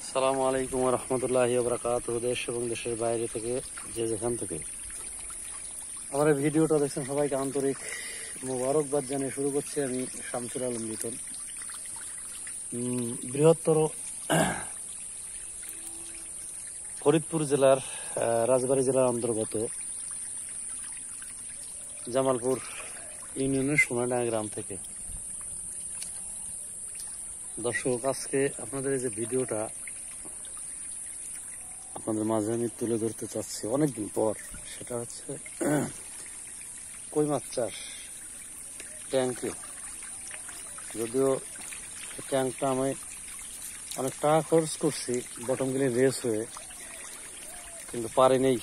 আসসালামু আলাইকুম ওয়া রাহমাতুল্লাহি ওয়া বারাকাতুহু। দেশ এবং দেশের বাইরে থেকে যে যেখান থেকে আমার এই ভিডিওটা দেখছেন সবাইকে আন্তরিক মোবারকবাদ জানিয়ে শুরু করছি। আমি শামসুল আলম লিটন। বৃহত্তর ফরিদপুর জেলার রাজবাড়ী জেলার অন্তর্গত জামালপুর ইউনিয়নের সোনাডাঙ্গা গ্রাম থেকে। দর্শক, আজকে আপনাদের এই যে ভিডিওটা আপনাদের মাঝে আমি তুলে ধরতে চাচ্ছি অনেকদিন পর, সেটা হচ্ছে কই মাছ চাষ ট্যাঙ্কে। যদিও ট্যাঙ্কটা আমি অনেক টাকা খরচ করছি বটমগুলি রেস হয়ে, কিন্তু পারিনি।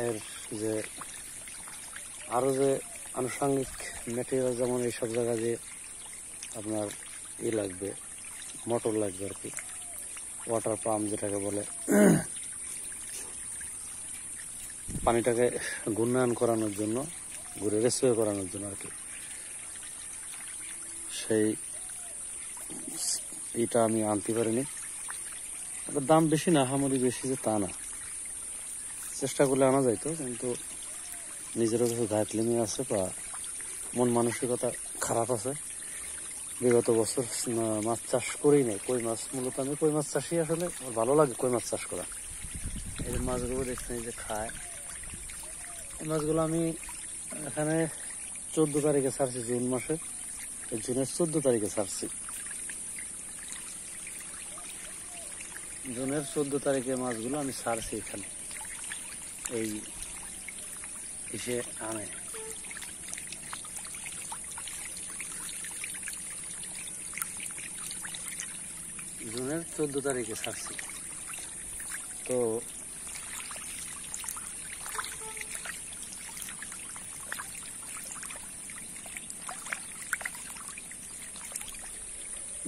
এর যে আরো যে আনুষঙ্গিক মেটেরিয়াল, যেমন এইসব জায়গায় যে আপনার লাগবে, মোটর লাগবে আর কি, ওয়াটার পাম্প যেটাকে বলে, পানিটাকে ঘূর্ণায়ন করানোর জন্য, ঘুরে রেসওয়ে করানোর জন্য আর কি। সেই এটা আমি আনতে পারিনি। দাম বেশি না, হামারি বেশি যে তা না, চেষ্টা করলে আনা যাইতো, কিন্তু নিজেরও কিছু ঘাটলিমি আছে বা মন মানসিকতা খারাপ আছে। বিগত বছর মাছ চাষ করেই নাই, কই মাছ। মূলত আমি কই মাছ চাষি, আসলে ভালো লাগে কই মাছ চাষ করা। এই যে মাছগুলো দেখছেন, এই যে খায়, এই মাছগুলো আমি এখানে 14 তারিখে ছাড়ছি, জুন মাসে, জুনের 14 তারিখে ছাড়ছি। জুনের 14 তারিখে মাছগুলো আমি ছাড়ছি এখানে এই ইসে আনে। জুনের 14 তারিখে ছাড়ছি। তো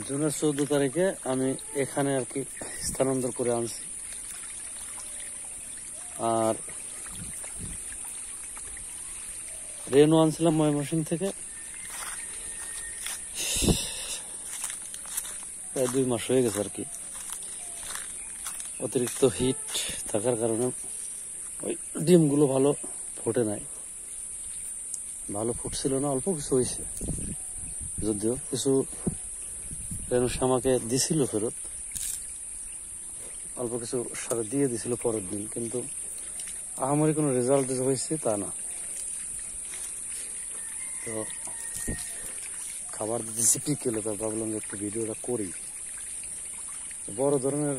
জুনের 14 তারিখে আমি এখানে আর কি স্থানান্তর করে আনছি। আর রেনু আনছিলাম ময়মনসিংহ থেকে, প্রায় 2 মাস হয়ে গেছে আর কি। অতিরিক্ত হিট থাকার কারণে ওই ডিমগুলো ভালো ফোটে নাই। ভালো ফুটছিল না, অল্প কিছু হয়েছে। যদিও কিছু রেনু আমাকে দিছিল ফেরত, অল্প কিছু সাথে দিয়ে দিছিল পরের দিন, কিন্তু আহামরি কোনো রেজাল্ট হয়েছে তা না। তো খাবার দিতেছি বিকেলে, তো ভাবলাম যে একটু ভিডিওটা করি। বড় ধরনের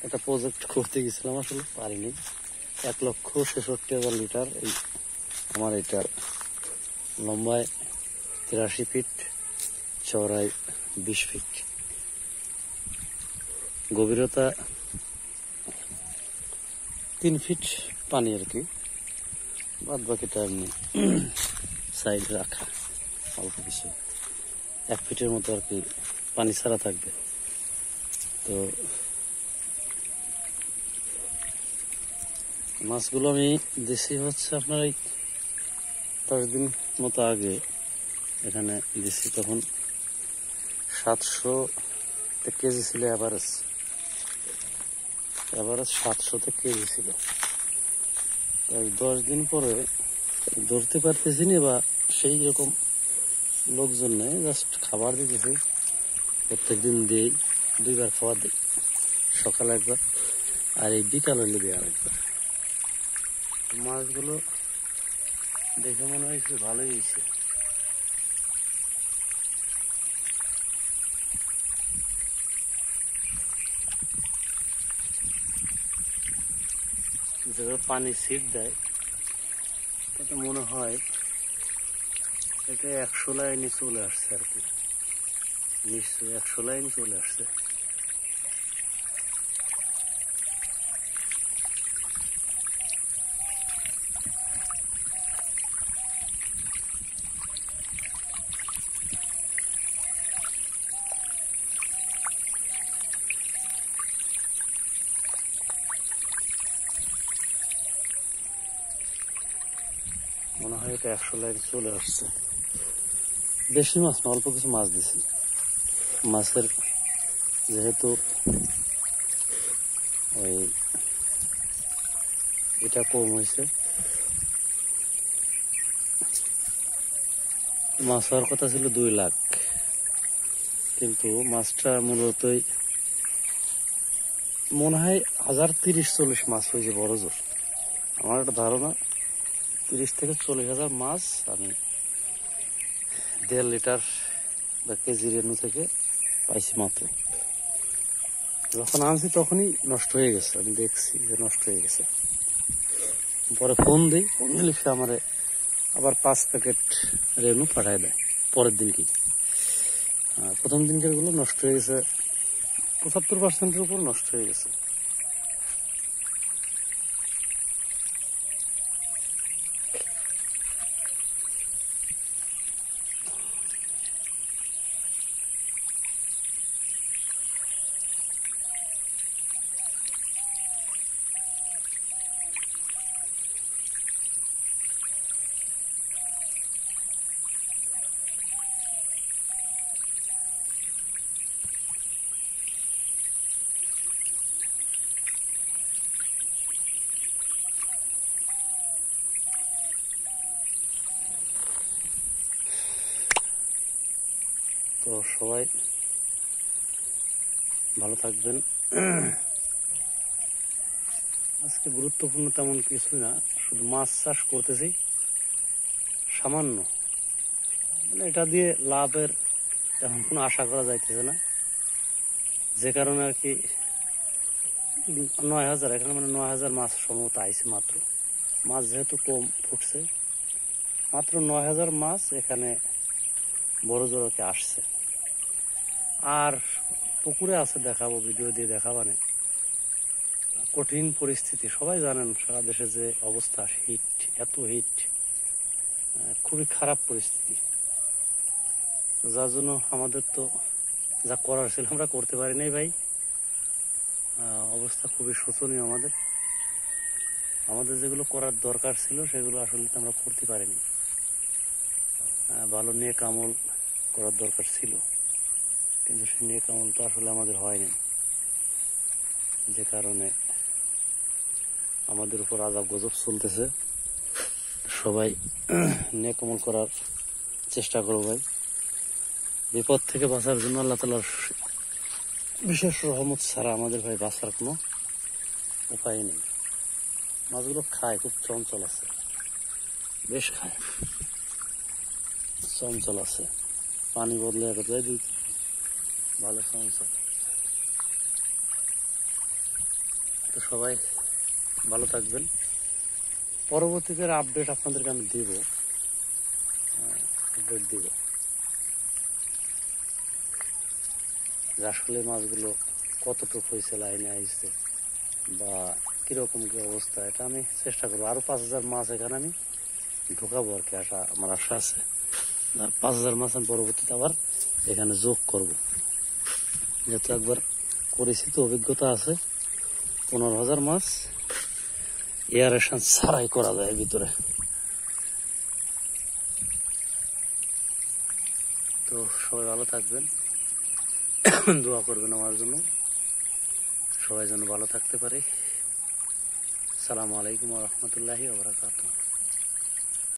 একটা প্রজেক্ট করতে গেছিলাম, আসলে পারিনি। 1,66,000 লিটার এই আমার এটার লম্বায় 83 ফিট, চওড়ায় 20 ফিট, গভীরতা 3 ফিট পানি আর কি। বাদ বাকিটা এমনি সাইড রাখা, অল্প কিছু 1 ফিটের মতো আর কি পানি ছাড়া থাকবে। তো মাছগুলো আমি দিছি হচ্ছে আপনার এই 10 দিন মতো আগে এখানে দিছি, তখন 700 কেজি ছিল এভারেজ 700 কেজি ছিল। 10 দিন পরে ধরতে পারতেছি না, বা সেই রকম লোকজন নেই, জাস্ট খাবার দিতেছি। প্রত্যেকদিন দিই, 2 বার খাবার দিই, সকালে একবার আর এই বিকাল হলে দিই আরেকবার। মাছগুলো দেখে মনে হয়েছে ভালোই হয়েছে। যেভাবে পানি ছিট দেয়, তাতে মনে হয় এটা 100 লাইনে চলে আসছে আর কি, নিশ্চয়ই 100 লাইন চলে আসছে। মনে হয় এটা 100 লাইন চলে আসছে। বেশি মাছ না, অল্প কিছু মাছ দিছি। মাছের যেহেতু ওই এটা কম হয়েছে। মাছ হওয়ার কথা ছিল 2 লাখ, কিন্তু মাছটা মূলতই মনে হয় 1030-40 মাছ হয়েছে বড় জোর। আমার একটা ধারণা 30 থেকে 40,000 মাছ আমি 1.5 লিটার বা কেজি রেণু থেকে পাইছি মাত্র। যখন আনছি তখনই নষ্ট হয়ে গেছে, আমি দেখছি যে নষ্ট হয়ে গেছে। পরে ফোন দিই, ফোন দিলে সে আমার আবার 5 প্যাকেট রেণু পাঠায় দেয় পরের দিনকেই। প্রথম দিনকার গুলো নষ্ট হয়ে গেছে, 75%-এর উপর নষ্ট হয়ে গেছে। তো সবাই ভালো থাকবেন। আজকে গুরুত্বপূর্ণ তেমন কিছুই না, শুধু মাছ চাষ করতেছি সামান্য, মানে এটা দিয়ে লাভের তেমন কোনো আশা করা যাইতেছে না, যে কারণে আর কি 9,000, এখানে মানে 9,000 মাছ সম্ভবত আইছে মাত্র। মাছ যেহেতু কম ফুটছে, মাত্র 9,000 মাছ এখানে বড় জোরকে আসছে। আর পুকুরে আছে, দেখাবো, ভিডিও দিয়ে দেখাবানে। কঠিন পরিস্থিতি, সবাই জানেন সারা দেশে যে অবস্থা, হিট, এত হিট, খুবই খারাপ পরিস্থিতি। যার জন্য আমাদের তো যা করার ছিল আমরা করতে পারি নাই ভাই। অবস্থা খুবই শোচনীয়। আমাদের যেগুলো করার দরকার ছিল সেগুলো আসলে তো আমরা করতে পারিনি। ভালো নেক আমল করার দরকার ছিল, কিন্তু সেই নেক আমল তো আসলে আমাদের হয়নি, যে কারণে আমাদের উপর আযাব গজব চলতেছে। সবাই নেক আমল করার চেষ্টা করো ভাই। বিপদ থেকে বাঁচার জন্য আল্লাহ তাআলার বিশেষ রহমত ছাড়া আমাদের ভাই বাঁচার কোনো উপায় নেই। মাছগুলো খায়, খুব চঞ্চল আছে, বেশ খায়, চঞ্চল আছে, পানি বদলে ভালো চঞ্চল। তো সবাই ভালো থাকবেন। পরবর্তীতে আপডেট আপনাদেরকে আমি দিব, আপডেট দিব যে আসলে মাছগুলো কতটুকু হয়েছে, লাইনে আইছে বা কিরকম কি অবস্থা, এটা আমি চেষ্টা করবো। আরো 5,000 মাছ এখানে আমি ঢুকাবো আর কি, আমার আশা আছে। 5,000 মাছ আমি পরবর্তীতে আবার এখানে যোগ করব, যেহেতু একবার করেছি তো অভিজ্ঞতা আছে। 15,000 মাছ এয়ারেশন ছাড়াই করা যায় ভিতরে। তো সবাই ভালো থাকবেন, দোয়া করবেন আমার জন্য, সবাই যেন ভালো থাকতে পারে। আসসালামু আলাইকুম ওয়া রাহমাতুল্লাহি ওয়া বারাকাতুহু।